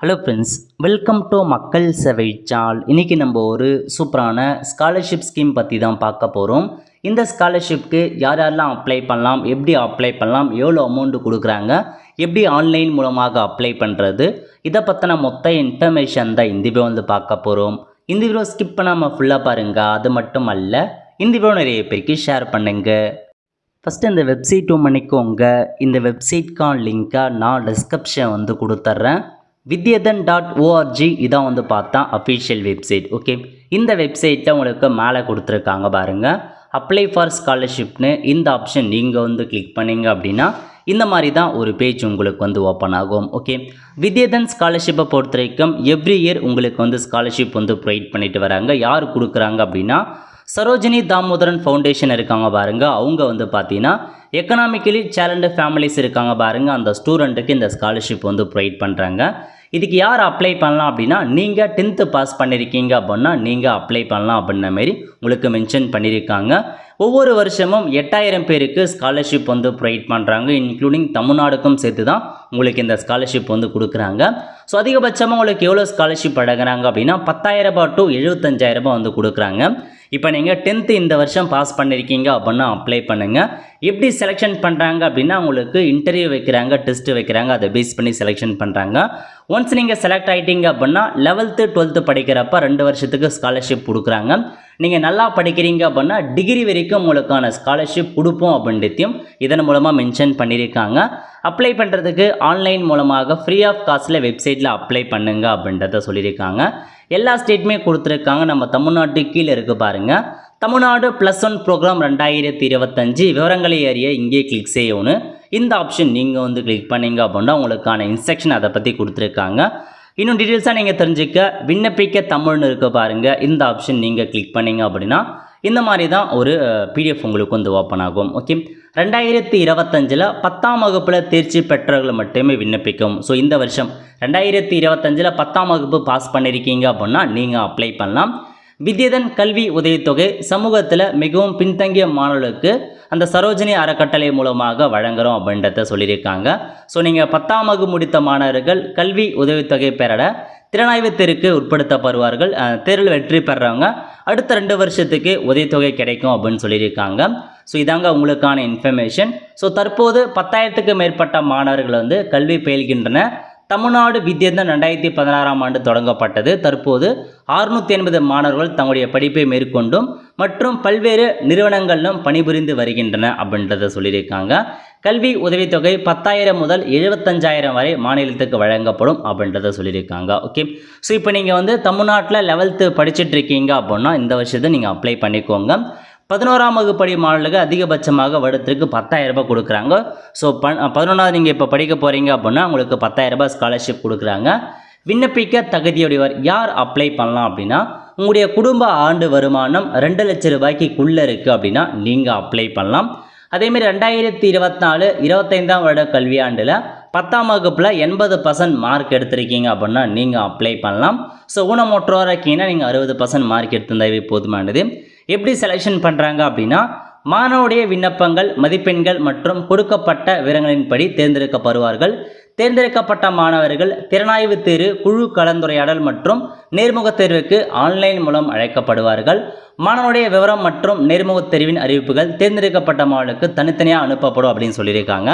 Hello friends, welcome to மக்கள் சேவை channel. இன்றைக்கி நம்ம ஒரு சூப்பரான ஸ்காலர்ஷிப் ஸ்கீம் பற்றி தான் பார்க்க போகிறோம். இந்த ஸ்காலர்ஷிப்க்கு யார் யாரெல்லாம் அப்ளை பண்ணலாம், எப்படி அப்ளை பண்ணலாம், எவ்வளோ அமௌண்ட்டு கொடுக்குறாங்க, எப்படி ஆன்லைன் மூலமாக அப்ளை பண்ணுறது, இதை பற்றின மொத்த இன்ஃபர்மேஷன் தான் இந்த வீடியோ பார்க்க போகிறோம். இந்த வீடியோ ஸ்கிப் பண்ணாமல் ஃபுல்லாக பாருங்கள். அது மட்டும் அல்ல, இந்த வீடியோ நிறைய பேருக்கு ஷேர் பண்ணுங்கள். ஃபஸ்ட்டு இந்த வெப்சைட் பண்ணிக்கோங்க. இந்த வெப்சைட்கான லிங்க்கை நான் டிஸ்கிரிப்ஷன் கொடுத்துட்றேன். vidyadhan.org இதான் பார்த்தா அஃபிஷியல் வெப்சைட். ஓகே, இந்த வெப்சைட்டில் உங்களுக்கு மேலே கொடுத்துருக்காங்க பாருங்கள், அப்ளை ஃபார் ஸ்காலர்ஷிப்னு. இந்த ஆப்ஷன் நீங்கள் கிளிக் பண்ணிங்க அப்படின்னா இந்த மாதிரி தான் ஒரு பேஜ் உங்களுக்கு ஓப்பன் ஆகும். ஓகே, வித்யாதன் ஸ்காலர்ஷிப்பை பொறுத்த வரைக்கும் எவ்ரி இயர் உங்களுக்கு ஸ்காலர்ஷிப் ப்ரொவைட் பண்ணிட்டு வராங்க. யார் கொடுக்குறாங்க அப்படின்னா சரோஜினி தாமோதரன் ஃபவுண்டேஷன் இருக்காங்க பாருங்கள். அவங்க பார்த்தீங்கன்னா எக்கனாமிக்கலி சேலஞ்சு ஃபேமிலிஸ் இருக்காங்க பாருங்கள், அந்த ஸ்டூடெண்ட்டுக்கு இந்த ஸ்காலர்ஷிப் ப்ரொவைட் பண்ணுறாங்க. இதுக்கு யார் அப்ளை பண்ணலாம் அப்படின்னா நீங்கள் 10th பாஸ் பண்ணியிருக்கீங்க அப்படின்னா நீங்கள் அப்ளை பண்ணலாம் அப்படின்ன மாரி உங்களுக்கு மென்ஷன் பண்ணியிருக்காங்க. ஒவ்வொரு வருஷமும் 8000 பேருக்கு ஸ்காலர்ஷிப் ப்ரொவைட் பண்ணுறாங்க. இன்க்ளூடிங் தமிழ்நாடுக்கும் சேர்த்து தான் உங்களுக்கு இந்த ஸ்காலர்ஷிப் கொடுக்குறாங்க. ஸோ அதிகபட்சமாக உங்களுக்கு எவ்வளோ ஸ்காலர்ஷிப் வழங்குறாங்க அப்படின்னா 10,000 to 75,000 கொடுக்குறாங்க. இப்போ நீங்கள் 10th இந்த வருஷம் பாஸ் பண்ணியிருக்கீங்க அப்படின்னா அப்ளை பண்ணுங்கள். எப்படி செலெக்ஷன் பண்ணுறாங்க அப்படின்னா உங்களுக்கு இன்டர்வியூ வைக்கிறாங்க, டெஸ்ட்டு வைக்கிறாங்க, அதை பேஸ் பண்ணி செலெக்ஷன் பண்ணுறாங்க. ஒன்ஸ் நீங்கள் செலக்ட் ஆகிட்டீங்க அப்படின்னா 11th 12th படிக்கிறப்ப 2 வருஷத்துக்கு ஸ்காலர்ஷிப் கொடுக்குறாங்க. நீங்கள் நல்லா படிக்கிறீங்க அப்படின்னா டிகிரி வரைக்கும் உங்களுக்கான ஸ்காலர்ஷிப் கொடுப்போம் அப்படின்றதையும் இதன் மூலமாக மென்ஷன் பண்ணியிருக்காங்க. அப்ளை பண்ணுறதுக்கு ஆன்லைன் மூலமாக ஃப்ரீ ஆஃப் காஸ்ட்டில் வெப்சைட்டில் அப்ளை பண்ணுங்க அப்படின்றத சொல்லியிருக்காங்க. எல்லா ஸ்டேட்டுமே கொடுத்துருக்காங்க. நம்ம தமிழ்நாட்டுக்கு கீழே இருக்குது பாருங்கள், தமிழ்நாடு +1 ப்ரோக்ராம் 2025 விவரங்களை அறிய இங்கே கிளிக் செய்யணும். இந்த ஆப்ஷன் நீங்கள் கிளிக் பண்ணிங்க அப்படின்னா உங்களுக்கான இன்ஸ்ட்ரக்ஷன் அதை பற்றி கொடுத்துருக்காங்க. இன்னும் டீட்டெயில்ஸாக நீங்கள் தெரிஞ்சுக்க விண்ணப்பிக்க தமிழ்னு இருக்க பாருங்கள், இந்த ஆப்ஷன் நீங்கள் கிளிக் பண்ணிங்க அப்படின்னா இந்த மாதிரி தான் ஒரு PDF உங்களுக்கு ஓப்பன் ஆகும். ஓகே, 2025 10ஆம் வகுப்பில் தேர்ச்சி பெற்றவர்கள் மட்டுமே விண்ணப்பிக்கும். ஸோ இந்த வருஷம் 2025 10ஆம் வகுப்பு பாஸ் பண்ணியிருக்கீங்க அப்படின்னா நீங்கள் அப்ளை பண்ணலாம். வித்யாதன் கல்வி உதவித்தொகை சமூகத்தில் மிகவும் பின்தங்கிய மாணவர்களுக்கு அந்த சரோஜினி அறக்கட்டளை மூலமாக வழங்குகிறோம் அப்படின்றத சொல்லியிருக்காங்க. ஸோ நீங்கள் 10ஆம் வகுப்பு முடித்த மாணவர்கள் கல்வி உதவித்தொகை பெற திறனாய்வு தேர்வுக்கு உட்படுத்தப்படுவார்கள். தேர்வில் வெற்றி பெறவங்க அடுத்த 2 வருஷத்துக்கு உதவித்தொகை கிடைக்கும் அப்படின்னு சொல்லியிருக்காங்க. ஸோ இதாங்க உங்களுக்கான இன்ஃபர்மேஷன். ஸோ தற்போது 10,000க்கு மேற்பட்ட மாணவர்கள் கல்வி பயில்கின்றன. தமிழ்நாடு வித்யாதன் 2016ஆம் ஆண்டு தொடங்கப்பட்டது. தற்போது 680 மாணவர்கள் தங்களுடைய படிப்பை மேற்கொண்டும் மற்றும் பல்வேறு நிறுவனங்களிலும் பணிபுரிந்து வருகின்றன அப்படின்றத சொல்லியிருக்காங்க. கல்வி உதவித்தொகை 10,000 முதல் 75,000 வரை மாநிலத்துக்கு வழங்கப்படும் அப்படின்றத சொல்லியிருக்காங்க. ஓகே, ஸோ இப்போ நீங்கள் தமிழ்நாட்டில் 11th படிச்சுட்டு இருக்கீங்க அப்படின்னா இந்த வருஷத்தை நீங்கள் அப்ளை பண்ணிக்கோங்க. 11ஆம் வகுப்படி மாணவர்களுக்கு அதிகபட்சமாக வருடத்திற்கு 10,000 கொடுக்குறாங்க. ஸோ 11ஆவது நீங்கள் இப்போ படிக்க போகிறீங்க அப்படின்னா உங்களுக்கு 10,000 ஸ்காலர்ஷிப் கொடுக்குறாங்க. விண்ணப்பிக்க தகுதியுடையவர் யார் அப்ளை பண்ணலாம் அப்படின்னா உங்களுடைய குடும்ப ஆண்டு வருமானம் 2 லட்சம் ரூபாய்க்குள்ளே இருக்குது அப்படின்னா நீங்கள் அப்ளை பண்ணலாம். அதேமாரி 2024-25ஆம் வருட கல்வியாண்டில் 10ஆம் வகுப்பில் 80% மார்க் எடுத்திருக்கீங்க அப்படின்னா நீங்கள் அப்ளை பண்ணலாம். ஸோ ஊனமுற்றோராக இருக்கீங்கன்னா நீங்கள் 60% மார்க் எடுத்திருந்தாவே போதுமானது. எப்படி செலெக்ஷன் பண்ணுறாங்க அப்படின்னா மாணவருடைய விண்ணப்பங்கள், மதிப்பெண்கள் மற்றும் கொடுக்கப்பட்ட விவரங்களின்படி தேர்ந்தெடுக்கப்படுவார்கள். தேர்ந்தெடுக்கப்பட்ட மாணவர்கள் திறனாய்வு தேர்வு, குழு கலந்துரையாடல் மற்றும் நேர்முக தேர்வுக்கு ஆன்லைன் மூலம் அழைக்கப்படுவார்கள். மாணவருடைய விவரம் மற்றும் நேர்முக தேர்வின் அறிவிப்புகள் தேர்ந்தெடுக்கப்பட்ட மாணவர்களுக்கு தனித்தனியாக அனுப்பப்படும் அப்படின்னு சொல்லியிருக்காங்க.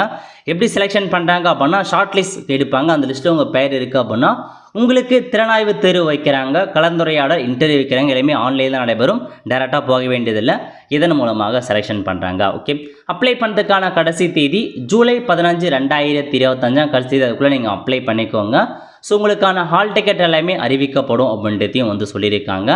எப்படி செலெக்ஷன் பண்ணுறாங்க அப்படின்னா ஷார்ட் லிஸ்ட் எடுப்பாங்க. அந்த லிஸ்ட்டில் உங்கள் பெயர் இருக்குது அப்படின்னா உங்களுக்கு திறனாய்வு தேர்வு வைக்கிறாங்க, கலந்துரையாடல், இன்டர்வியூ வைக்கிறாங்க. எல்லாமே ஆன்லைனில் நடைபெறும், டைரெக்டாக போக வேண்டியதில்லை. இதன் மூலமாக செலெக்ஷன் பண்ணுறாங்க. ஓகே, அப்ளை பண்ணுறதுக்கான கடைசி தேதி ஜூலை 15, 2025 கடைசி தேதி. அதுக்குள்ளே நீங்கள் அப்ளை பண்ணிக்கோங்க. ஸோ உங்களுக்கான ஹால் டிக்கெட் எல்லாமே அறிவிக்கப்படும் அப்படின்றதையும் சொல்லியிருக்காங்க.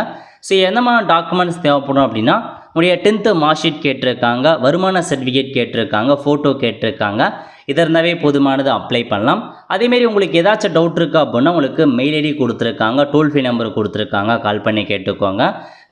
ஸோ எந்த மாதிரி டாக்குமெண்ட்ஸ் தேவைப்படும் அப்படின்னா உங்களுடைய 10th மார்க் ஷீட் கேட்டிருக்காங்க, வருமான சர்டிஃபிகேட் கேட்டிருக்காங்க, ஃபோட்டோ கேட்டிருக்காங்க. இது இருந்தாவே போதுமானது, அப்ளை பண்ணலாம். அதேமாரி உங்களுக்கு ஏதாச்சும் டவுட் இருக்குது அப்படின்னா உங்களுக்கு மெயில் ஐடி கொடுத்துருக்காங்க, டோல் ஃப்ரீ நம்பர் கொடுத்துருக்காங்க, கால் பண்ணி கேட்டுக்கோங்க.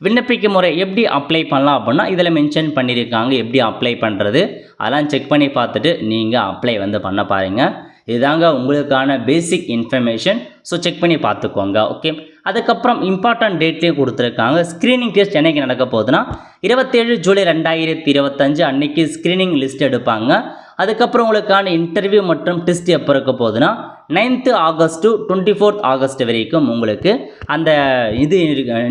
விண்ணப்பிக்கும் முறை எப்படி அப்ளை பண்ணலாம் அப்படின்னா இதில் மென்ஷன் பண்ணியிருக்காங்க. எப்படி அப்ளை பண்ணுறது அதெல்லாம் செக் பண்ணி பார்த்துட்டு நீங்கள் அப்ளை பண்ண பாருங்கள். இதுதாங்க உங்களுக்கான பேசிக் இன்ஃபர்மேஷன். ஸோ செக் பண்ணி பார்த்துக்கோங்க. ஓகே, அதுக்கப்புறம் இம்பார்ட்டன்ட் டேட்லேயும் கொடுத்துருக்காங்க. ஸ்க்ரீனிங் டெஸ்ட் என்றைக்கு நடக்க போகுதுன்னா 27 ஜூலை 2025 அன்னைக்கு ஸ்க்ரீனிங் லிஸ்ட் எடுப்பாங்க. அதுக்கப்புறம் உங்களுக்கான இன்டர்வியூ மற்றும் டெஸ்ட் எப்போ இருக்க போகுதுன்னா 9th August to 24th August வரைக்கும் உங்களுக்கு அந்த இது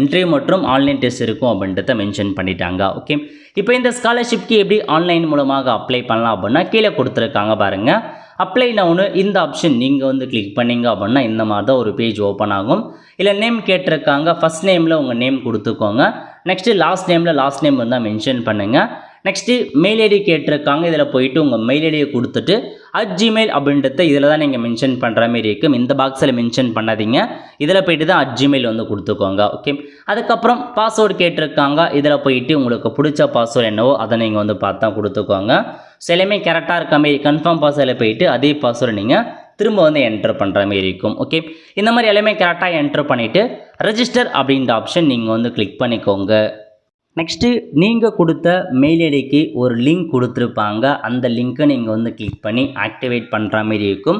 இன்டர்வியூ மற்றும் ஆன்லைன் டெஸ்ட் இருக்கும் அப்படின்றத மென்ஷன் பண்ணிட்டாங்க. ஓகே, இப்போ இந்த ஸ்காலர்ஷிப்க்கு எப்படி ஆன்லைன் மூலமாக அப்ளை பண்ணலாம் அப்படின்னா கீழே கொடுத்துருக்காங்க பாருங்கள். அப்ளை நவுன்னு இந்த ஆப்ஷன் நீங்கள் வந்து கிளிக் பண்ணிங்க அப்படின்னா இந்த மாதிரி தான் ஒரு பேஜ் ஓப்பன் ஆகும். இல்லை நேம் கேட்டிருக்காங்க, ஃபஸ்ட் நேமில் உங்கள் நேம் கொடுத்துக்கோங்க. நெக்ஸ்ட்டு லாஸ்ட் நேம் வந்து மென்ஷன் பண்ணுங்கள். நெக்ஸ்ட்டு மெயில் ஐடி கேட்டிருக்காங்க, இதில் போயிட்டு உங்கள் மெயில் ஐடியை கொடுத்துட்டு @gmail அப்படின்றத இதில் தான் நீங்கள் மென்ஷன் பண்ணுற மாதிரி இருக்கும். இந்த பாக்ஸில் மென்ஷன் பண்ணாதீங்க, இதில் போயிட்டு தான் @gmail வந்து கொடுத்துக்கோங்க. ஓகே, அதுக்கப்புறம் பாஸ்வேர்டு கேட்டிருக்காங்க, இதில் போயிட்டு உங்களுக்கு பிடிச்ச பாஸ்வேர்டு என்னவோ அதை நீங்கள் வந்து பார்த்தா கொடுத்துக்கோங்க. ஸோ எல்லாமே கரெக்டாக இருக்க மாரி கன்ஃபார்ம் பாஸ்வேர்டில் போயிட்டு அதே பாஸ்வேர்டு நீங்கள் திரும்ப வந்து என்டர் பண்ணுற மாரி இருக்கும். ஓகே, இந்த மாதிரி எல்லாமே கரெக்டாக என்டர் பண்ணிவிட்டு ரெஜிஸ்டர் அப்படின்ற ஆப்ஷன் நீங்கள் வந்து கிளிக் பண்ணிக்கோங்க. நெக்ஸ்ட்டு நீங்கள் கொடுத்த மெயில் ஐடிக்கு ஒரு லிங்க் கொடுத்துருப்பாங்க, அந்த லிங்க்கை நீங்கள் வந்து கிளிக் பண்ணி ஆக்டிவேட் பண்ணுற மாரி இருக்கும்.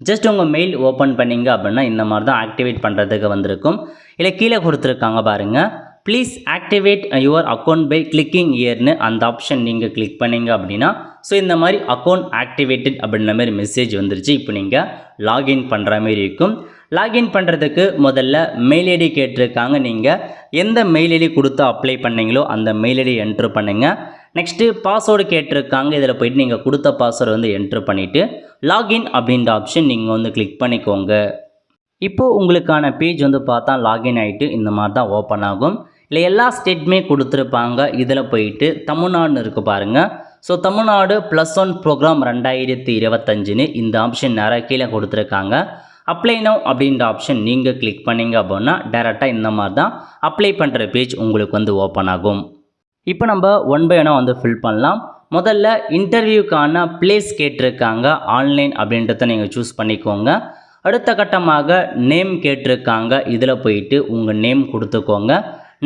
ஜஸ்ட் உங்கள் மெயில் ஓப்பன் பண்ணிங்க அப்படின்னா இந்த மாதிரி தான் ஆக்டிவேட் பண்ணுறதுக்கு வந்திருக்கும். இல்லை கீழே கொடுத்துருக்காங்க பாருங்கள், please activate your account by clicking இயர்னு அந்த ஆப்ஷன் நீங்கள் கிளிக் பண்ணிங்க அப்படின்னா ஸோ இந்த மாதிரி அக்கௌண்ட் ஆக்டிவேட்டட் அப்படின்ற மாதிரி மெசேஜ் வந்துருச்சு. இப்போ நீங்கள் லாகின் பண்ணுற மாதிரி இருக்கும். லாகின் பண்ணுறதுக்கு முதல்ல மெயில் ஐடி கேட்டிருக்காங்க, நீங்கள் எந்த மெயில் ஐடி கொடுத்து அப்ளை பண்ணீங்களோ அந்த மெயில் ஐடி என்ட்ரு பண்ணுங்கள். நெக்ஸ்ட்டு பாஸ்வேர்டு கேட்டிருக்காங்க, இதில் போய்ட்டு நீங்கள் கொடுத்த பாஸ்வேர்டு வந்து என்ட்ரு பண்ணிவிட்டு லாகின் அப்படின்ற ஆப்ஷன் நீங்கள் வந்து கிளிக் பண்ணிக்கோங்க. இப்போது உங்களுக்கான பேஜ் வந்து பார்த்தா லாகின் ஆகிட்டு இந்த மாதிரி தான் ஓப்பன் ஆகும். இல்லை எல்லா ஸ்டேட்டுமே கொடுத்துருப்பாங்க, இதில் போயிட்டு தமிழ்நாடுன்னு இருக்குது பாருங்கள். ஸோ தமிழ்நாடு +1 ப்ரோக்ராம் 2025ன்னு இந்த ஆப்ஷன் நிறைய கீழே கொடுத்துருக்காங்க. அப்ளை நவ் அப்படின்ற ஆப்ஷன் நீங்கள் கிளிக் பண்ணிங்க அப்படின்னா டேரெக்டாக இந்த மாதிரி தான் அப்ளை பண்ணுற பேஜ் உங்களுக்கு வந்து ஓப்பன் ஆகும். இப்போ நம்ம 1 by 1 வந்து ஃபில் பண்ணலாம். முதல்ல இன்டர்வியூக்கான பிளேஸ் கேட்டிருக்காங்க, ஆன்லைன் அப்படின்றத நீங்கள் சூஸ் பண்ணிக்கோங்க. அடுத்த கட்டமாக நேம் கேட்டிருக்காங்க, இதில் போயிட்டு உங்கள் நேம் கொடுத்துக்கோங்க.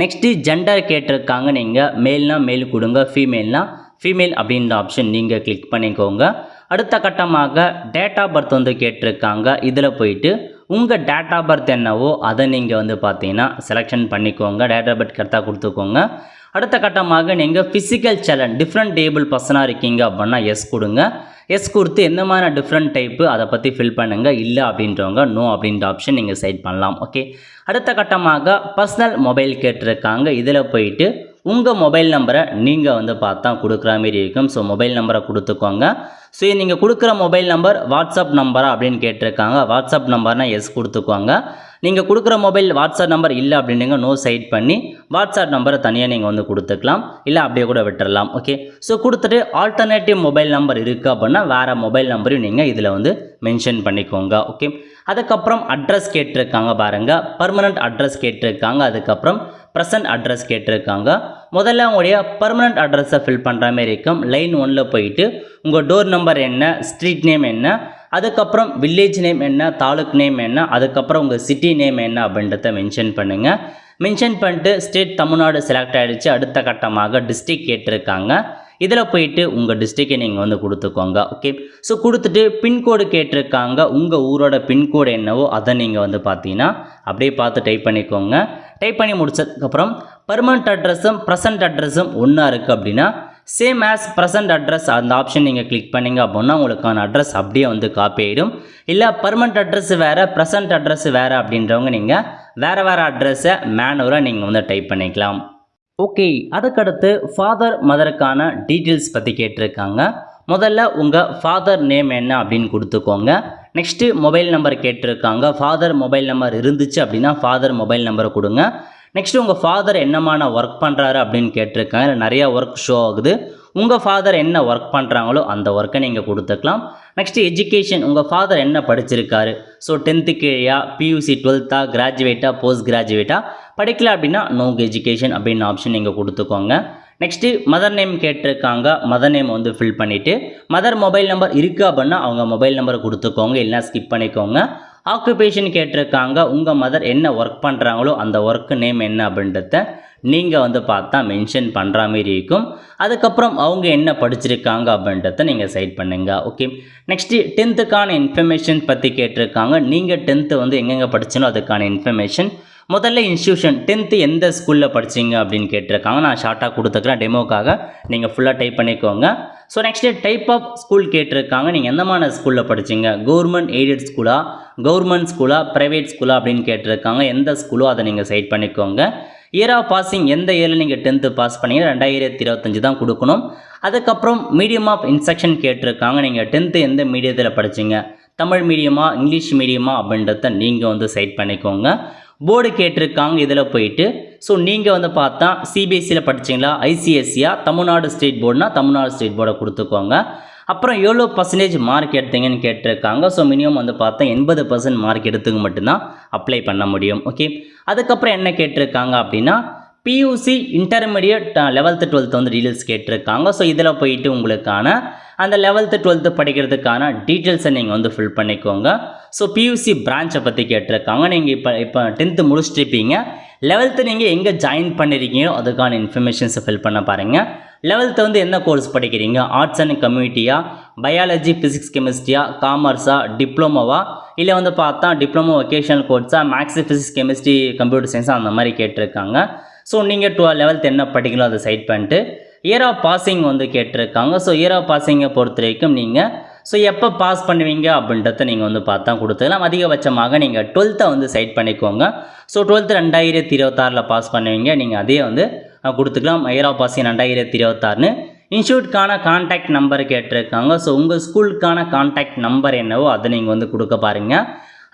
நெக்ஸ்ட்டு ஜெண்டர் கேட்டிருக்காங்க, நீங்கள் மேல்னா மேல் கொடுங்க, ஃபீமேல்னா ஃபீமேல் அப்படின்ற ஆப்ஷன் நீங்கள் கிளிக் பண்ணிக்கோங்க. அடுத்த கட்டமாக டேட் ஆஃப் பர்த் வந்து கேட்டிருக்காங்க, இதில் போயிட்டு உங்கள் டேட் ஆஃப் பர்த் என்னவோ அதை நீங்கள் வந்து பார்த்தீங்கன்னா செலெக்ஷன் பண்ணிக்கோங்க. டேட் ஆஃப் பர்த் கரெக்டாக கொடுத்துக்கோங்க. அடுத்த கட்டமாக நீங்கள் ஃபிசிக்கல் சேலஞ்ச் டிஃப்ரெண்ட் டேபிள் பர்சனாக இருக்கீங்க அப்படின்னா எஸ் கொடுங்க. எஸ் கொடுத்து எந்த மாதிரி டிஃப்ரெண்ட் டைப்பு அதை பற்றி ஃபில் பண்ணுங்கள். இல்லை அப்படின்றவங்க நோ அப்படின்ற ஆப்ஷன் நீங்கள் செட் பண்ணலாம். ஓகே, அடுத்த கட்டமாக பர்சனல் மொபைல் கேட்டிருக்காங்க, இதில் போயிட்டு உங்கள் மொபைல் நம்பரை நீங்கள் வந்து பார்த்தா கொடுக்குற மாரி இருக்கும். ஸோ மொபைல் நம்பரை கொடுத்துக்கோங்க. ஸோ நீங்கள் கொடுக்குற மொபைல் நம்பர் வாட்ஸ்அப் நம்பரா அப்படின்னு கேட்டிருக்காங்க, வாட்ஸ்அப் நம்பர்னால் எஸ் கொடுத்துக்கோங்க. நீங்கள் கொடுக்குற மொபைல் வாட்ஸ்அப் நம்பர் இல்லை அப்படின்னுங்க நோ சைட் பண்ணி வாட்ஸ்அப் நம்பரை தனியாக நீங்கள் வந்து கொடுத்துக்கலாம், இல்லை அப்படியே கூட விட்டுறலாம். ஓகே, ஸோ கொடுத்துட்டு ஆல்டர்னேட்டிவ் மொபைல் நம்பர் இருக்குது அப்படின்னா வேறு மொபைல் நம்பரையும் நீங்கள் இதில் வந்து மென்ஷன் பண்ணிக்கோங்க. ஓகே, அதுக்கப்புறம் அட்ரஸ் கேட்டிருக்காங்க பாருங்கள், பர்மனண்ட் அட்ரஸ் கேட்டிருக்காங்க, அதுக்கப்புறம் ப்ரெசன்ட் அட்ரஸ் கேட்டிருக்காங்க. முதல்ல உங்களுடைய பர்மனண்ட் அட்ரஸை ஃபில் பண்ணுற மாதிரி இருக்கும். லைன் 1ல் போயிட்டு உங்கள் டோர் நம்பர் என்ன, ஸ்ட்ரீட் நேம் என்ன, அதுக்கப்புறம் வில்லேஜ் நேம் என்ன, தாலுக் நேம் என்ன, அதுக்கப்புறம் உங்கள் சிட்டி நேம் என்ன அப்படின்றத மென்ஷன் பண்ணுங்கள். மென்ஷன் பண்ணிட்டு ஸ்டேட் தமிழ்நாடு செலக்ட் ஆகிடுச்சு. அடுத்த கட்டமாக டிஸ்ட்ரிக்ட் கேட்டிருக்காங்க, இதில் போயிட்டு உங்கள் டிஸ்ட்ரிக்டை நீங்கள் வந்து கொடுத்துக்கோங்க. ஓகே, ஸோ கொடுத்துட்டு பின்கோடு கேட்டிருக்காங்க, உங்கள் ஊரோட பின்கோடு என்னவோ அதை நீங்கள் வந்து பார்த்தீங்கன்னா அப்படியே பார்த்து டைப் பண்ணிக்கோங்க. டைப் பண்ணி முடிச்சதுக்கப்புறம் பர்மனண்ட் அட்ரஸும் ப்ரெசன்ட் அட்ரஸும் ஒன்றா இருக்குது அப்படின்னா சேம் ஆஸ் ப்ரெசன்ட் அட்ரஸ் அந்த ஆப்ஷன் நீங்கள் கிளிக் பண்ணிங்க அப்படின்னா உங்களுக்கான அட்ரஸ் அப்படியே வந்து காப்பி ஆகிடும். இல்லை பர்மனண்ட் அட்ரஸ் வேறு ப்ரெசன்ட் அட்ரஸ் வேறு அப்படின்றவங்க நீங்கள் வேறு அட்ரஸை மேனுவலாக நீங்கள் வந்து டைப் பண்ணிக்கலாம். ஓகே, அதுக்கடுத்து ஃபாதர் மதருக்கான டீட்டெயில்ஸ் பற்றி கேட்டிருக்காங்க. முதல்ல உங்கள் ஃபாதர் நேம் என்ன அப்படின்னு கொடுத்துக்கோங்க. நெக்ஸ்ட்டு மொபைல் நம்பர் கேட்டிருக்காங்க, ஃபாதர் மொபைல் நம்பர் இருந்துச்சு அப்படின்னா ஃபாதர் மொபைல் நம்பரை கொடுங்க. நெக்ஸ்ட்டு உங்கள் ஃபாதர் என்னமான ஒர்க் பண்ணுறாரு அப்படின்னு கேட்டிருக்காங்க, நிறையா ஒர்க் ஷோ ஆகுது. உங்கள் ஃபாதர் என்ன ஒர்க் பண்ணுறாங்களோ அந்த ஒர்க்கை நீங்கள் கொடுத்துக்கலாம். நெக்ஸ்ட்டு எஜுகேஷன், உங்கள் ஃபாதர் என்ன படிச்சிருக்காரு, ஸோ 10th கீழா, PUC 12th கிராஜுவேட்டா, போஸ்ட் கிராஜுவேட்டா, படிக்கல அப்படின்னா நோ எஜுகேஷன் அப்படின்னு ஆப்ஷன் நீங்கள் கொடுத்துக்கோங்க. நெக்ஸ்ட்டு மதர் நேம் கேட்டிருக்காங்க, மதர் நேம் வந்து ஃபில் பண்ணிவிட்டு மதர் மொபைல் நம்பர் இருக்குது அப்படின்னா அவங்க மொபைல் நம்பரை கொடுத்துக்கோங்க, இல்லைனா ஸ்கிப் பண்ணிக்கோங்க. ஆக்குபேஷன் கேட்டிருக்காங்க, உங்கள் மதர் என்ன ஒர்க் பண்ணுறாங்களோ அந்த ஒர்க்கு நேம் என்ன அப்படின்றத நீங்கள் வந்து பார்த்தா மென்ஷன் பண்ணுற மாதிரி இருக்கும். அதுக்கப்புறம் அவங்க என்ன படிச்சிருக்காங்க அப்படின்றத நீங்கள் சைட் பண்ணுங்கள். ஓகே, நெக்ஸ்ட்டு 10th இன்ஃபர்மேஷன் பற்றி கேட்டிருக்காங்க. நீங்கள் 10th வந்து எங்கெங்கே படிச்சனோ அதுக்கான இன்ஃபர்மேஷன். முதல்ல இன்ஸ்டியூஷன் 10th எந்த ஸ்கூலில் படிச்சிங்க அப்படின்னு கேட்டிருக்காங்க. நான் ஷார்ட்டாக கொடுத்துக்கிறேன் டெமோக்காக, நீங்கள் ஃபுல்லாக டைப் பண்ணிக்கோங்க. So next type of school கேட்டிருக்காங்க. நீங்கள் எந்தமான ஸ்கூலில் படிச்சீங்க, கவர்மெண்ட் எய்டட் ஸ்கூலா, கவர்மெண்ட் ஸ்கூலா, ப்ரைவேட் ஸ்கூலா அப்படின்னு கேட்டிருக்காங்க. எந்த ஸ்கூலோ அதை நீங்கள் செலக்ட் பண்ணிக்கோங்க. இயர் ஆஃப் பாசிங் எந்த இயரில் நீங்கள் 10th பாஸ் பண்ணீங்க, 2025 தான் கொடுக்கணும். அதுக்கப்புறம் மீடியம் ஆஃப் இன்ஸ்ட்ரக்ஷன் கேட்டிருக்காங்க. நீங்கள் 10th எந்த மீடியத்தில் படிச்சீங்க, தமிழ் மீடியமா இங்கிலீஷ் மீடியமா அப்படின்றத நீங்கள் வந்து செலக்ட் பண்ணிக்கோங்க. போர்டு கேட்டிருக்காங்க. இதில் போயிட்டு ஸோ நீங்கள் வந்து பார்த்தா சிபிஎஸ்சியில் படிச்சிங்களா, ஐசிஎஸ்சியா, தமிழ்நாடு ஸ்டேட் போர்டுனா தமிழ்நாடு ஸ்டேட் போர்டை கொடுத்துக்கோங்க. அப்புறம் எவ்வளோ பர்சன்டேஜ் மார்க் எடுத்தீங்கன்னு கேட்டிருக்காங்க. ஸோ மினிமம் வந்து பார்த்தா 80% மார்க் எடுத்துக்க மட்டும்தான் அப்ளை பண்ண முடியும். ஓகே, அதுக்கப்புறம் என்ன கேட்டிருக்காங்க அப்படின்னா பியூசி இன்டர்மீடியட் 11th 12th வந்து டீட்டெயில்ஸ் கேட்டிருக்காங்க. ஸோ இதில் போயிட்டு உங்களுக்கான அந்த 11th 12th படிக்கிறதுக்கான டீட்டெயில்ஸை நீங்கள் வந்து ஃபில் பண்ணிக்கோங்க. ஸோ பியூசி பிரான்ச்சை பற்றி கேட்டிருக்காங்க. நீங்கள் இப்போ 10th முடிச்சிட்ருப்பீங்க. 11th நீங்கள் எங்கே ஜாயின் பண்ணியிருக்கீங்களோ அதுக்கான இன்ஃபர்மேஷன்ஸை ஃபில் பண்ண பாருங்கள். 11th வந்து என்ன கோர்ஸ் படிக்கிறீங்க, ஆர்ட்ஸ் அண்ட் கம்யூனிட்டியா, பயாலஜி ஃபிசிக்ஸ் கெமிஸ்ட்ரியா, காமர்ஸா, டிப்ளமோவா, இல்லை வந்து பார்த்தா டிப்ளமோ வொகேஷனல் கோர்ஸா, மேக்ஸ் ஃபிசிக்ஸ் கெமிஸ்ட்ரி கம்ப்யூட்டர் சயின்ஸா அந்த மாதிரி கேட்டிருக்காங்க. ஸோ நீங்கள் 11th என்ன படிக்கலாம் அதை சைட் பண்ணிட்டு இயர் ஆஃப் பாசிங் வந்து கேட்டிருக்காங்க. ஸோ இயர் ஆஃப் பாசிங்கை பொறுத்த வரைக்கும் நீங்கள் ஸோ எப்போ பாஸ் பண்ணுவீங்க அப்படின்றத நீங்கள் வந்து பார்த்தா கொடுத்துக்கலாம். அதிகபட்சமாக நீங்கள் 12th வந்து சைட் பண்ணிக்கோங்க. ஸோ 12th 2026 பாஸ் பண்ணுவீங்க, நீங்கள் அதே வந்து கொடுத்துக்கலாம். Year of passing 2026. இன்ஸ்டியூட்கான கான்டாக்ட் நம்பர் கேட்டிருக்காங்க. ஸோ உங்கள் ஸ்கூலுக்கான கான்டாக்ட் நம்பர் என்னவோ அதை நீங்கள் வந்து கொடுக்க பாருங்கள்.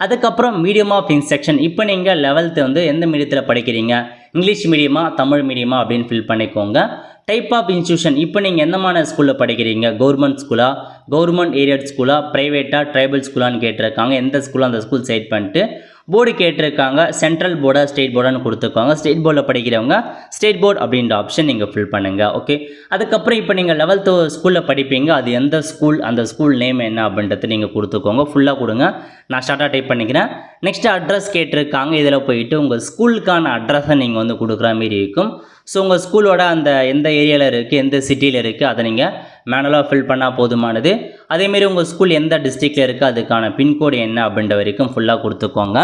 அதுக்கப்புறம் மீடியம் ஆஃப் இன்ஸ்ட்ரக்ஷன், இப்போ நீங்கள் 11th வந்து எந்த மீடியத்தில் படிக்கிறீங்க, இங்கிலீஷ் மீடியமா தமிழ் மீடியமா அப்படின்னு ஃபில் பண்ணிக்கோங்க. டைப் ஆஃப் இன்ஸ்டியூஷன், இப்போ நீங்கள் எந்தமான ஸ்கூலில் படிக்கிறீங்க, கவர்மெண்ட் ஸ்கூலா, கவர்மெண்ட் எய்டட் ஸ்கூலா, ப்ரைவேட்டா, ட்ரைபல் ஸ்கூலான்னு கேட்டிருக்காங்க. எந்த ஸ்கூலோ அந்த ஸ்கூல் செலக்ட் பண்ணிட்டு போர்டு கேட்டிருக்காங்க. சென்ட்ரல் போர்டா ஸ்டேட் போர்டான்னு கொடுத்துருக்காங்க. ஸ்டேட் போர்டில் படிக்கிறவங்க ஸ்டேட் போர்டு அப்படின்ற ஆப்ஷன் நீங்கள் ஃபில் பண்ணுங்கள். ஓகே, அதுக்கப்புறம் இப்போ நீங்கள் 11th ஸ்கூலில் படிப்பீங்க, அது எந்த ஸ்கூல், அந்த ஸ்கூல் நேம் என்ன அப்படின்றது நீங்கள் கொடுத்துக்கோங்க. ஃபுல்லாக கொடுங்க, நான் ஷார்ட்டாக டைப் பண்ணிக்கிறேன். நெக்ஸ்ட் அட்ரஸ் கேட்டிருக்காங்க. இதில் போயிட்டு உங்கள் ஸ்கூலுக்கான அட்ரஸை நீங்கள் வந்து கொடுக்குற மாரி இருக்கும். ஸோ உங்கள் ஸ்கூலோட அந்த எந்த ஏரியாவில் இருக்குது, எந்த சிட்டியில் இருக்குது அதை நீங்கள் மேனுவலாக ஃபில் பண்ணால் போதுமானது. அதேமாரி உங்கள் ஸ்கூல் எந்த டிஸ்ட்ரிக்டில் இருக்குது அதுக்கான பின்கோடு என்ன அப்படின்ற வரைக்கும் ஃபுல்லாக கொடுத்துக்கோங்க.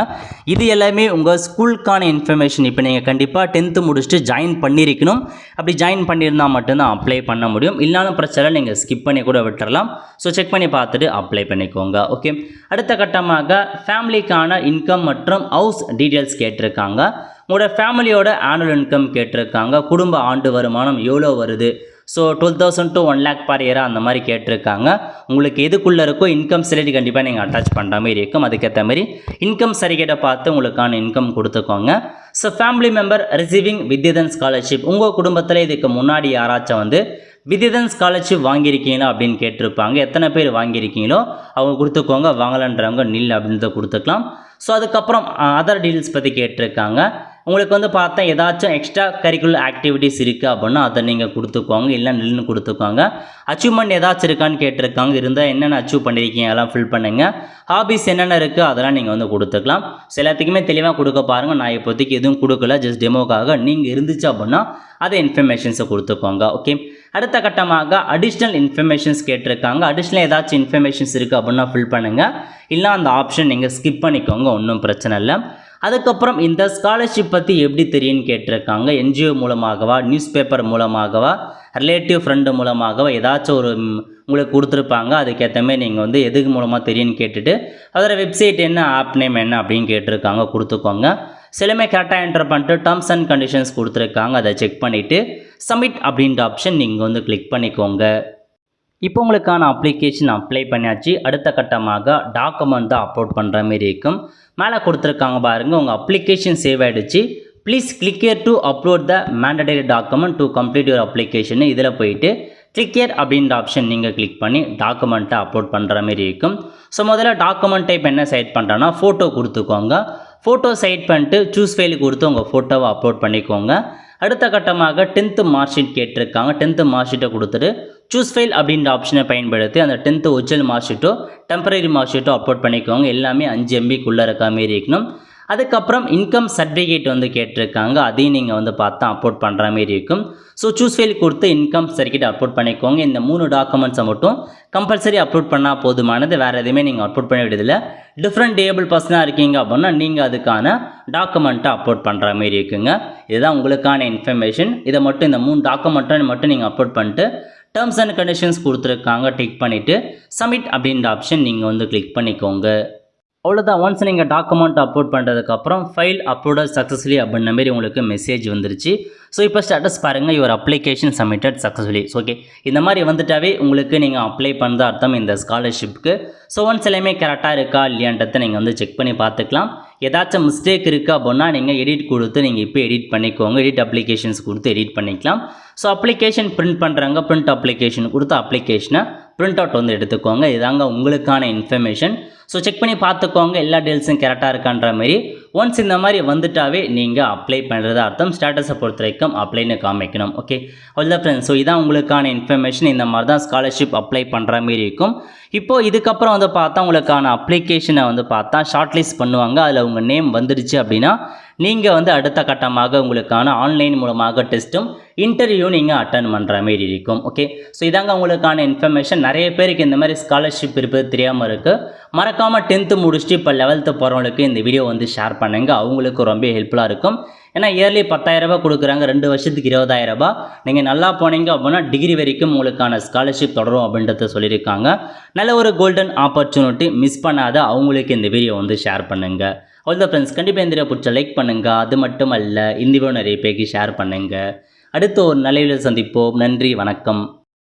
இது எல்லாமே உங்கள் ஸ்கூலுக்கான இன்ஃபர்மேஷன். இப்போ நீங்கள் கண்டிப்பாக 10th முடிச்சுட்டு ஜாயின் பண்ணியிருக்கணும். அப்படி ஜாயின் பண்ணியிருந்தால் மட்டும்தான் அப்ளை பண்ண முடியும். இல்லைனாலும் பிரச்சனை, நீங்கள் ஸ்கிப் பண்ணி கூட விட்டுறலாம். ஸோ செக் பண்ணி பார்த்துட்டு அப்ளை பண்ணிக்கோங்க. ஓகே, அடுத்த கட்டமாக ஃபேமிலிக்கான இன்கம் மற்றும் ஹவுஸ் டீட்டெயில்ஸ் கேட்டிருக்காங்க. உங்களோட ஃபேமிலியோட ஆனுவல் இன்கம் கேட்டிருக்காங்க. குடும்ப ஆண்டு வருமானம் எவ்வளோ வருது, so 12,000 to 1 lakh per year அந்த மாதிரி கேட்டிருக்காங்க. உங்களுக்கு எதுக்குள்ளே இருக்கோ இன்கம் சர்டிஃபிகேட் கண்டிப்பாக நீங்கள் அட்டாச் பண்ணுற மாதிரி இருக்கும். அதுக்கேற்ற மாதிரி இன்கம் சர்டிஃபிகேட்டை பார்த்து உங்களுக்கான இன்கம் கொடுத்துக்கோங்க. So family member receiving Vidyadhan scholarship, உங்கள் குடும்பத்தில் இதுக்கு முன்னாடி யாராச்சும் வந்து வித்யாதன் ஸ்காலர்ஷிப் வாங்கியிருக்கீங்களா அப்படின்னு கேட்டிருப்பாங்க. எத்தனை பேர் வாங்கியிருக்கீங்களோ அவங்க கொடுத்துக்கோங்க, வாங்கலன்றவங்க நில் அப்படின்றத கொடுத்துக்கலாம். ஸோ அதுக்கப்புறம் அதர் டீல்ஸ் பற்றி கேட்டிருக்காங்க. உங்களுக்கு வந்து பார்த்தா ஏதாச்சும் எக்ஸ்ட்ரா கரிக்குலர் ஆக்டிவிட்டீஸ் இருக்குது அப்படின்னா அதை நீங்கள் கொடுத்துக்கோங்க, இல்லை நில்லுன்னு கொடுத்துக்கோங்க. அச்சீவ்மெண்ட் ஏதாச்சும் இருக்கான்னு கேட்டிருக்காங்க. இருந்தால் என்னென்ன அச்சீவ் பண்ணியிருக்கீங்க அதெல்லாம் ஃபில் பண்ணுங்கள். ஹாபிஸ் என்னென்ன இருக்குது அதெல்லாம் நீங்கள் வந்து கொடுத்துக்கலாம். ஸோ எல்லாத்துக்குமே தெளிவாக கொடுக்க பாருங்கள். நான் இப்போதைக்கு எதுவும் கொடுக்கல, ஜஸ்ட் டெமோக்காக. நீங்கள் இருந்துச்சு அப்படின்னா அதை இன்ஃபர்மேஷன்ஸை கொடுத்துக்கோங்க. ஓகே, அடுத்த கட்டமாக அடிஷ்னல் இன்ஃபர்மேஷன்ஸ் கேட்டிருக்காங்க. அடிஷ்னல் ஏதாச்சும் இன்ஃபர்மேஷன்ஸ் இருக்குது அப்படின்னா ஃபில் பண்ணுங்கள். இல்லை அந்த ஆப்ஷன் நீங்கள் ஸ்கிப் பண்ணிக்கோங்க, ஒன்றும் பிரச்சனை இல்லை. அதுக்கப்புறம் இந்த ஸ்காலர்ஷிப் பற்றி எப்படி தெரியும்னு கேட்டிருக்காங்க. என்ஜிஓ மூலமாகவா, நியூஸ் பேப்பர் மூலமாகவா, ரிலேட்டிவ் ஃப்ரெண்டு மூலமாகவா ஏதாச்சும் ஒரு உங்களுக்கு கொடுத்துருப்பாங்க. அதுக்கேற்ற மாதிரி நீங்கள் வந்து எதுக்கு மூலமாக தெரியும்னு கேட்டுட்டு அதோட வெப்சைட் என்ன, ஆப் நேம் என்ன அப்படின்னு கேட்டிருக்காங்க, கொடுத்துக்கோங்க. சிலமே கரெக்டாக என்டர் பண்ணிட்டு டேர்ம்ஸ் அண்ட் கண்டிஷன்ஸ் கொடுத்துருக்காங்க. அதை செக் பண்ணிவிட்டு சப்மிட் அப்படின்ற ஆப்ஷன் நீங்கள் வந்து கிளிக் பண்ணிக்கோங்க. இப்போ உங்களுக்கான அப்ளிகேஷன் அப்ளை பண்ணியாச்சு. அடுத்த கட்டமாக டாக்குமெண்ட் தான் அப்லோட் பண்ணுற மாரி இருக்கும். மேலே கொடுத்துருக்காங்க பாருங்கள், உங்கள் அப்ளிகேஷன் சேவ் ஆகிடுச்சு. Please click here to upload the mandatory document to complete your application. இதில் போயிட்டு கிளிக் ஹியர் அப்படின்ற ஆப்ஷன் நீங்கள் கிளிக் பண்ணி டாக்குமெண்ட்டை அப்லோட் பண்ணுற மாரி இருக்கும். ஸோ முதல்ல டாக்குமெண்ட் டைப் என்ன செலக்ட் பண்ணுறேன்னா ஃபோட்டோ கொடுத்துக்கோங்க. ஃபோட்டோ செலக்ட் பண்ணிட்டு சூஸ் ஃபைல் கொடுத்து உங்கள் ஃபோட்டோவை அப்லோட் பண்ணிக்கோங்க. அடுத்த கட்டமாக 10th மார்க் ஷீட் கேட்டிருக்காங்க. 10th மார்க் ஷீட்டை கொடுத்துட்டு சூஸ் ஃபைல் அப்படின்ற ஆப்ஷனை பயன்படுத்தி அந்த 10th original mark Shito temporary mark Shito upload பண்ணிக்கோங்க. எல்லாமே 5 MBக்குள்ளே இருக்க மாரி இருக்கணும். அதுக்கப்புறம் இன்கம் சர்டிஃபிகேட் வந்து கேட்டிருக்காங்க. அதையும் நீங்கள் வந்து பார்த்தா அப்லோட் பண்ணுற மாரி இருக்கும். ஸோ சூஸ் ஃபைல் கொடுத்து இன்கம் சர்டிஃபிகேட் அப்லோட் பண்ணிக்கோங்க. இந்த 3 டாக்குமெண்ட்ஸை மட்டும் கம்பல்சரி அப்லோட் பண்ணால் போதுமானது. வேறு எதுவுமே நீங்கள் அப்லோட் பண்ண வேண்டியதில்லை. டிஃப்ரெண்ட் டேபிள் பர்சனாக இருக்கீங்க அப்படின்னா நீங்கள் அதுக்கான டாக்குமெண்ட்டை அப்லோட் பண்ணுற மாரி இருக்குங்க. இதுதான் உங்களுக்கான இன்ஃபர்மேஷன். இதை மட்டும் இந்த 3 டாக்குமெண்ட்டை மட்டும் நீங்கள் அப்லோட் பண்ணிட்டு டேர்ம்ஸ் அண்ட் கண்டிஷன்ஸ் கொடுத்துருக்காங்க. டிக் பண்ணிவிட்டு சப்மிட் அப்படின்ற ஆப்ஷன் நீங்கள் வந்து கிளிக் பண்ணிக்கோங்க. அவ்வளோதான். ஒன்ஸ் நீங்கள் டாக்குமெண்ட் அப்லோட் பண்ணுறதுக்கப்புறம் ஃபைல் அப்லோடட் சக்ஸஸ்ஃபுல்லி அப்படின்ற மாரி உங்களுக்கு மெசேஜ் வந்துருச்சு. ஸோ இப்போ ஸ்டேட்டஸ் பாருங்கள், your application submitted successfully. Okay, இந்த மாதிரி வந்துட்டாவே உங்களுக்கு நீங்கள் அப்ளை பண்ணுறது அர்த்தம் இந்த ஸ்காலர்ஷிப்க்கு. ஸோ ஒன்ஸ் எல்லாமே கரெக்டாக இருக்கா இல்லையான்றதை நீங்கள் வந்து செக் பண்ணி பார்த்துக்கலாம். ஏதாச்சும் மிஸ்டேக் இருக்குது அப்படின்னா நீங்கள் எடிட் கொடுத்து நீங்கள் இப்போ எடிட் பண்ணிக்கோங்க. எடிட் அப்ளிகேஷன்ஸ் கொடுத்து எடிட் பண்ணிக்கலாம். ஸோ அப்ளிகேஷன் பிரிண்ட் பண்ணுறாங்க, பிரிண்ட் அப்ளிகேஷன் கொடுத்து அப்ளிகேஷனை பிரிண்ட் அவுட் வந்து எடுத்துக்கோங்க. இதாங்க உங்களுக்கான இன்ஃபர்மேஷன். ஸோ செக் பண்ணி பார்த்துக்கோங்க எல்லா டீல்ஸும் கரெக்டாக இருக்கான்ற மாதிரி. ஒன்ஸ் இந்த மாதிரி வந்துட்டாவே நீங்கள் அப்ளை பண்ணுறது அர்த்தம். ஸ்டேட்டஸை பொறுத்த வரைக்கும் அப்ளைன்னு காமிக்கணும். ஓகே, அவ்வளோதான் ஃப்ரெண்ட்ஸ். ஸோ இதான் உங்களுக்கான இன்ஃபர்மேஷன். இந்த மாதிரி தான் ஸ்காலர்ஷிப் அப்ளை பண்ணுற மாதிரி இருக்கும். இப்போது இதுக்கப்புறம் வந்து பார்த்தா உங்களுக்கான அப்ளிகேஷனை வந்து பார்த்தா ஷார்ட் லிஸ்ட் பண்ணுவாங்க. அதில் உங்கள் நேம் வந்துடுச்சு அப்படின்னா நீங்கள் வந்து அடுத்த கட்டமாக உங்களுக்கான ஆன்லைன் மூலமாக டெஸ்ட்டும் இன்டர்வியூ நீங்கள் அட்டன் பண்ணுற மாதிரி இருக்கும். ஓகே, ஸோ இதாங்க உங்களுக்கான இன்ஃபர்மேஷன். நிறைய பேருக்கு இந்த மாதிரி ஸ்காலர்ஷிப் இருப்பது தெரியாமல் இருக்குது. மறக்காமல் 10th முடிச்சுட்டு இப்போ 11th போகிறவங்களுக்கு இந்த வீடியோ வந்து ஷேர் பண்ணுங்கள். அவங்களுக்கு ரொம்ப ஹெல்ப்ஃபுல்லாக இருக்கும். ஏன்னா இயர்லி 10,000 ரூபாய் கொடுக்குறாங்க, 2 வருஷத்துக்கு 20,000 ரூபாய். நீங்கள் நல்லா போனீங்க அப்படின்னா டிகிரி வரைக்கும் உங்களுக்கான ஸ்காலர்ஷிப் தொடரும் அப்படின்றத சொல்லியிருக்காங்க. நல்ல ஒரு கோல்டன் ஆப்பர்ச்சுனிட்டி, மிஸ் பண்ணாத அவங்களுக்கு இந்த வீடியோ வந்து ஷேர் பண்ணுங்கள். அவ்வளோதான் ஃப்ரெண்ட்ஸ். கண்டிப்பாக இந்த வீடியோ பிடிச்ச லைக் பண்ணுங்கள். அது மட்டும் அல்ல, இந்த வீடியோ நிறைய பேருக்கு ஷேர் பண்ணுங்கள். அடுத்து ஒரு நல்ல வீடியோ சந்திப்போம். நன்றி, வணக்கம்.